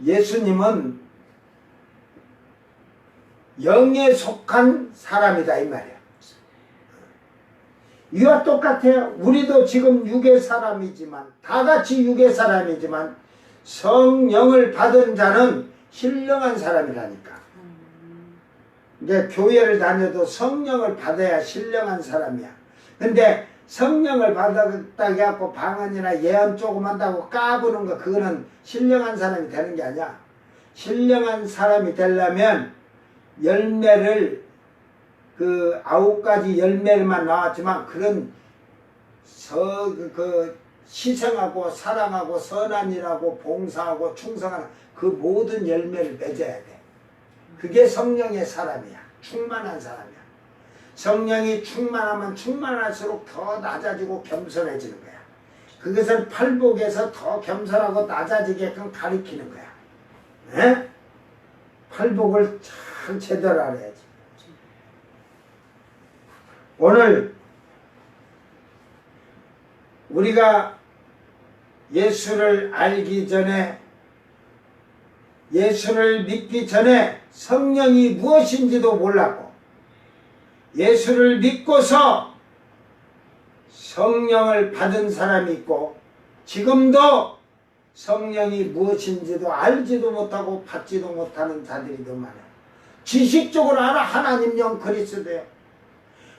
예수님은 영에 속한 사람이다 이 말이야. 이와 똑같아요. 우리도 지금 육의 사람이지만, 다 같이 육의 사람이지만 성령을 받은 자는 신령한 사람이라니까. 이제 교회를 다녀도 성령을 받아야 신령한 사람이야. 근데 성령을 받았다고 해갖고 방언이나 예언 조금 한다고 까부는 거, 그거는 신령한 사람이 되는 게 아니야. 신령한 사람이 되려면 열매를, 9가지 열매만 나왔지만 그런 희생하고 사랑하고 선한 일하고 봉사하고 충성하는 그 모든 열매를 맺어야 돼. 그게 성령의 사람이야. 충만한 사람이야. 성령이 충만하면 충만할수록 더 낮아지고 겸손해지는 거야. 그것을 팔복에서 더 겸손하고 낮아지게끔 가리키는 거야. 에? 팔복을 참 제대로 알아야지. 오늘 우리가 예수를 알기 전에, 예수를 믿기 전에 성령이 무엇인지도 몰랐고, 예수를 믿고서 성령을 받은 사람이 있고, 지금도 성령이 무엇인지도 알지도 못하고 받지도 못하는 자들이 너무 많아요. 지식적으로 알아. 하나님 영 그리스도요.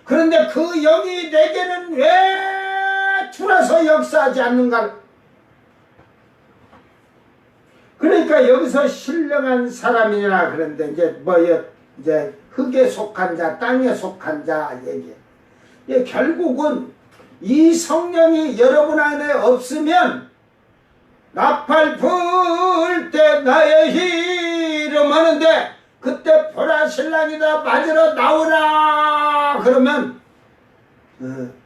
그런데 그 영이 내게는 왜 들어서 역사하지 않는가? 그러니까 여기서 신령한 사람이라 그런데 이제 흙에 속한 자, 땅에 속한 자 얘기. 결국은 이 성령이 여러분 안에 없으면 나팔 불 때 나의 이름 하는데 그때 보라 신랑이다 맞으러 나오라 그러면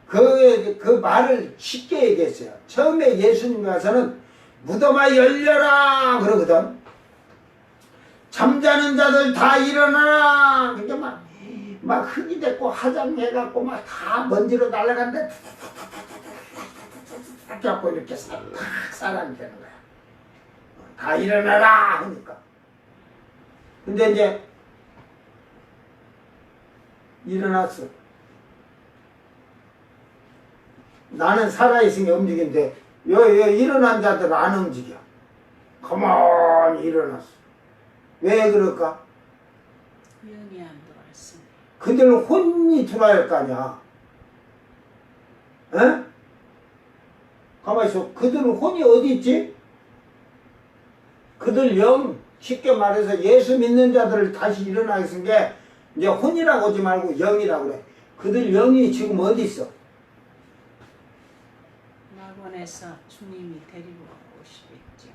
그 말을 쉽게 얘기했어요. 처음에 예수님이 와서는 무덤아 열려라 그러거든. 잠자는 자들 다 일어나라. 그러니까 막 흙이 됐고 화장해갖고 막 다 먼지로 날아간데 탁 잡고 이렇게 싹 사람이 되는 거야. 다 일어나라 하니까. 근데 이제 일어났어. 나는 살아있으니 움직이는데 여 일어난 자들은 안 움직여. 가만히 일어났어. 왜 그럴까? 영이 안 들어왔어. 그들 혼이 들어야 할 거 아니야. 에? 가만히 있어. 그들은 혼이 어디 있지? 그들 영, 쉽게 말해서 예수 믿는 자들을 다시 일어나게 쓴 게 이제 혼이라고 하지 말고 영이라고 그래. 그들 영이 지금 어디 있어? 낙원에서 주님이 데리고 오시겠죠.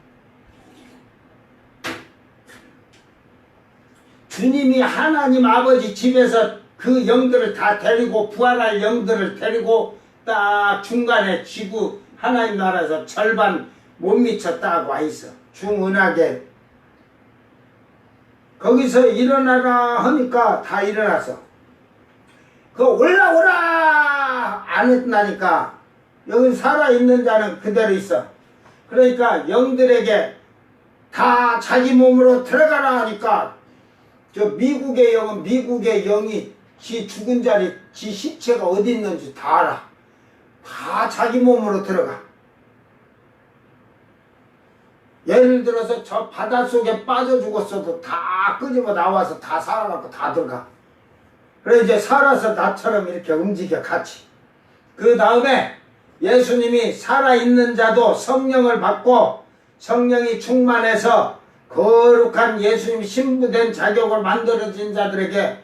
주님이 하나님 아버지 집에서 그 영들을 다 데리고 부활할 영들을 데리고 딱 중간에 지구 하나님 나라에서 절반 못 미쳐 딱 와 있어. 중은하게 거기서 일어나라 하니까 다 일어났어. 그 올라오라 안 했나니까 여기 살아있는 자는 그대로 있어. 그러니까 영들에게 다 자기 몸으로 들어가라 하니까 저 미국의 영은 미국의 영이 지 죽은 자리 지 시체가 어디 있는지 다 알아. 다 자기 몸으로 들어가. 예를 들어서 저 바닷속에 빠져 죽었어도 다 끄집어 나와서 다 살아갖고 다 들어가. 그래 이제 살아서 나처럼 이렇게 움직여 같이. 그 다음에 예수님이 살아있는 자도 성령을 받고 성령이 충만해서 거룩한 예수님 신부된 자격을 만들어진 자들에게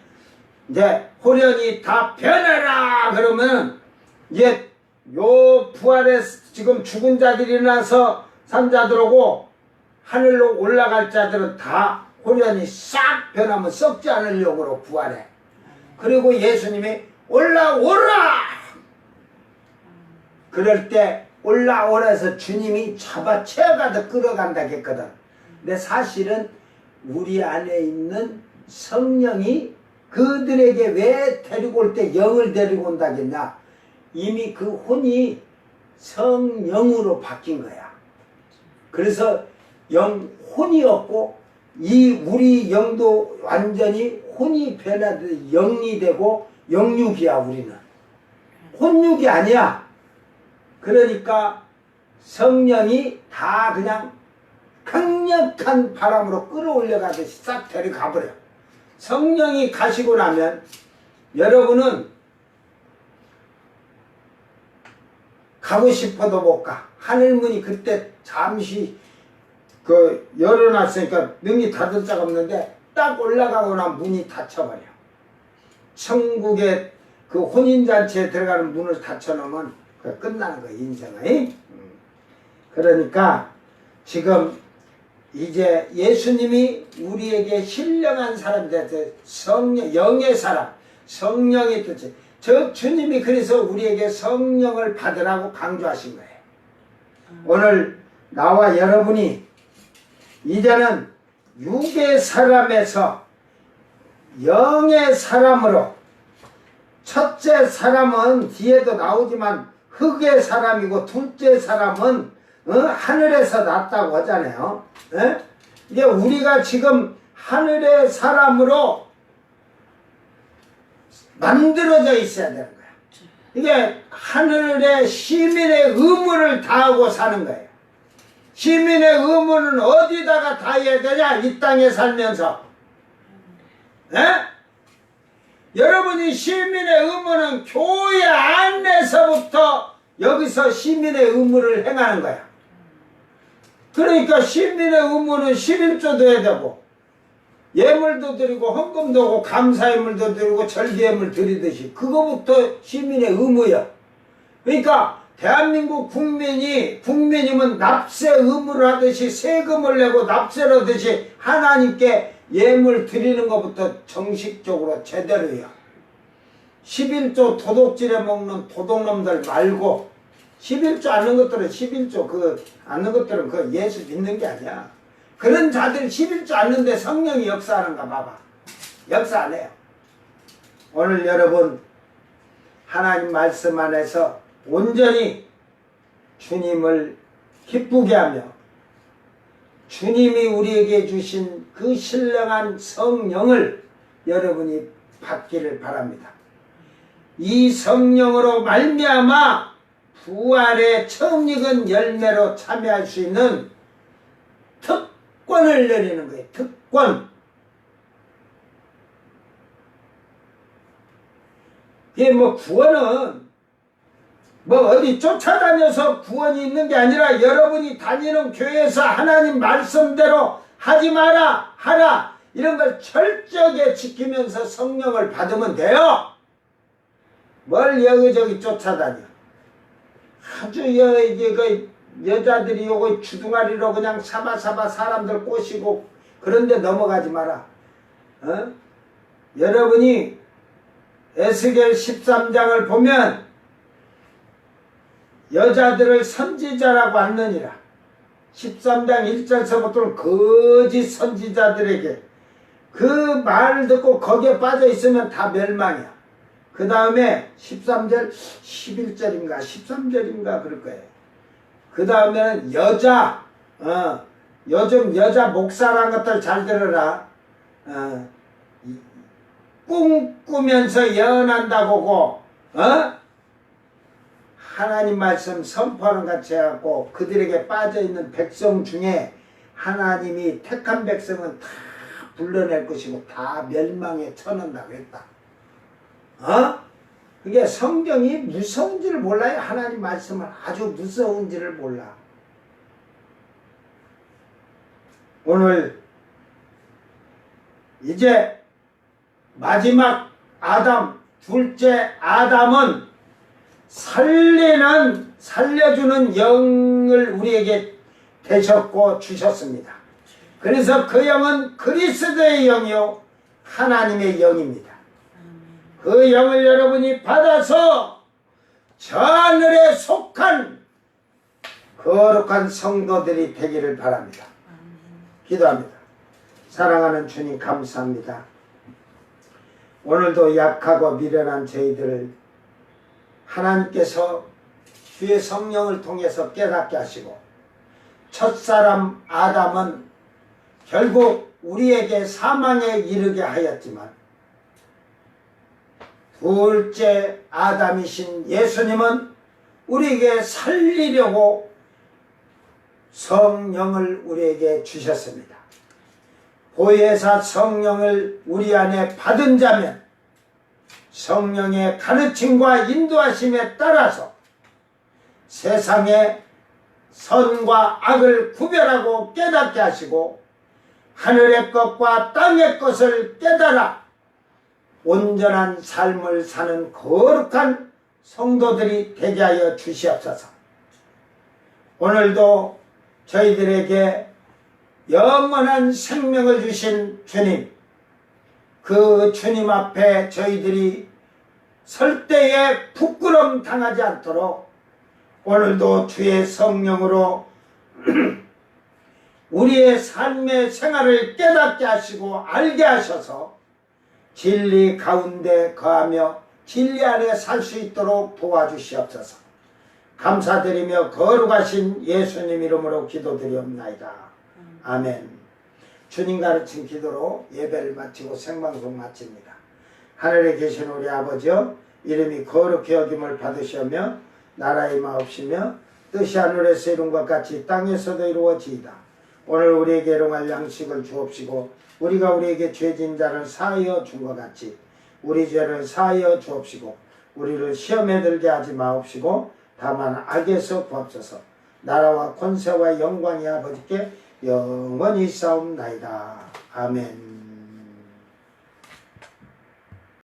이제 호련히 다 변해라 그러면 이제 요 부활에 지금 죽은 자들이 일어나서 산 자들하고 하늘로 올라갈 자들은 다 호련히 싹 변하면 썩지 않을 영으로 부활해. 그리고 예수님이 올라오라! 그럴 때 올라오라 해서 주님이 잡아채어가도 끌어간다 했거든. 근데 사실은 우리 안에 있는 성령이 그들에게 왜 데리고 올 때 영을 데리고 온다겠냐? 이미 그 혼이 성령으로 바뀐 거야. 그래서 혼이었고 이 우리 영도 완전히 혼이 변하듯 영이 되고 영육이야. 우리는 혼육이 아니야. 그러니까 성령이 다 그냥 강력한 바람으로 끌어올려가듯이 싹 데려가 버려. 성령이 가시고 나면 여러분은 가고 싶어도 못 가. 하늘문이 그때 잠시 열어놨으니까 능이 닫을 자가 없는데 딱 올라가고 나면 문이 닫혀버려. 천국의 그 혼인잔치에 들어가는 문을 닫혀놓으면 끝나는 거야, 인생이. 그러니까 지금 이제 예수님이 우리에게 신령한 사람이 돼서 성령, 영의 사람, 성령이 뜻이. 저 주님이 그래서 우리에게 성령을 받으라고 강조하신 거예요. 오늘 나와 여러분이 이제는 육의 사람에서 영의 사람으로, 첫째 사람은 뒤에도 나오지만 흙의 사람이고 둘째 사람은 하늘에서 났다고 하잖아요. 이게 우리가 지금 하늘의 사람으로 만들어져 있어야 되는 거야. 이게 하늘의 시민의 의무를 다하고 사는 거예요. 시민의 의무는 어디다가 다해야 되냐? 이 땅에 살면서. 여러분이 시민의 의무는 교회 안에서부터 여기서 시민의 의무를 행하는 거야. 그러니까 시민의 의무는 11조도 해야 되고 예물도 드리고 헌금도 하고 감사예물도 드리고 절기예물 드리듯이 그거부터 시민의 의무야. 그러니까 대한민국 국민이면 납세 의무를 하듯이 세금을 내고 납세를 하듯이 하나님께 예물 드리는 것부터 정식적으로 제대로야. 11조 도둑질해 먹는 도둑놈들 말고 11조 않는 것들은 11조 않는 것들은 그 예수 믿는 게 아니야. 그런 자들이 11조 않는데 성령이 역사하는가 봐봐. 역사 안 해요. 오늘 여러분 하나님 말씀 안에서 온전히 주님을 기쁘게 하며 주님이 우리에게 주신 그 신령한 성령을 여러분이 받기를 바랍니다. 이 성령으로 말미암아 부활의 처음 익은 열매로 참여할 수 있는 특권을 내리는 거예요. 특권. 이게 뭐 구원은 뭐 어디 쫓아다녀서 구원이 있는 게 아니라 여러분이 다니는 교회에서 하나님 말씀대로 하지 마라 하라 이런 걸 철저하게 지키면서 성령을 받으면 돼요. 뭘 여기저기 쫓아다녀. 아주 여자들이 요거 주둥아리로 그냥 사바사바 사람들 꼬시고 그런데 넘어가지 마라. 여러분이 에스겔 13장을 보면 여자들을 선지자라고 하느니라. 13장 1절서부터는 거짓 선지자들에게 그 말을 듣고 거기에 빠져 있으면 다 멸망이야. 그 다음에 13절 11절인가 13절인가 그럴 거예요. 그 다음에는 여자 요즘 여자 목사란 것들 잘 들어라. 꿈꾸면서 예언한다고 하나님 말씀 선포하는 같이 해갖고 그들에게 빠져있는 백성 중에 하나님이 택한 백성은 다 불러낼 것이고 다 멸망에 처한다고 했다. 그게 성경이 무서운지를 몰라요. 하나님 말씀은 아주 무서운지를 몰라. 오늘 이제 마지막 아담, 둘째 아담은 살려주는 영을 우리에게 되셨고 주셨습니다. 그래서 그 영은 그리스도의 영이요 하나님의 영입니다. 그 영을 여러분이 받아서 저 하늘에 속한 거룩한 성도들이 되기를 바랍니다. 기도합니다. 사랑하는 주님 감사합니다. 오늘도 약하고 미련한 저희들을 하나님께서 주의 성령을 통해서 깨닫게 하시고 첫사람 아담은 결국 우리에게 사망에 이르게 하였지만 둘째 아담이신 예수님은 우리에게 살리려고 성령을 우리에게 주셨습니다. 보혜사 성령을 우리 안에 받은 자면 성령의 가르침과 인도하심에 따라서 세상의 선과 악을 구별하고 깨닫게 하시고 하늘의 것과 땅의 것을 깨달아 온전한 삶을 사는 거룩한 성도들이 되게 하여 주시옵소서. 오늘도 저희들에게 영원한 생명을 주신 주님, 그 주님 앞에 저희들이 설 때에 부끄럼 당하지 않도록 오늘도 주의 성령으로 우리의 삶의 생활을 깨닫게 하시고 알게 하셔서 진리 가운데 거하며 진리 안에 살 수 있도록 도와주시옵소서. 감사드리며 거룩하신 예수님 이름으로 기도드리옵나이다. 아멘. 주님 가르친 기도로 예배를 마치고 생방송 마칩니다. 하늘에 계신 우리 아버지여, 이름이 거룩히 여김을 받으시며 나라의 마옵시며 뜻이 하늘에서 이룬 것 같이 땅에서도 이루어지이다. 오늘 우리에게 일용할 양식을 주옵시고 우리가 우리에게 죄진 자를 사하여 준 것 같이 우리 죄를 사하여 주옵시고 우리를 시험에 들게 하지 마옵시고 다만 악에서 구하옵소서. 나라와 권세와 영광이 아버지께 영원히 싸움나이다. 아멘.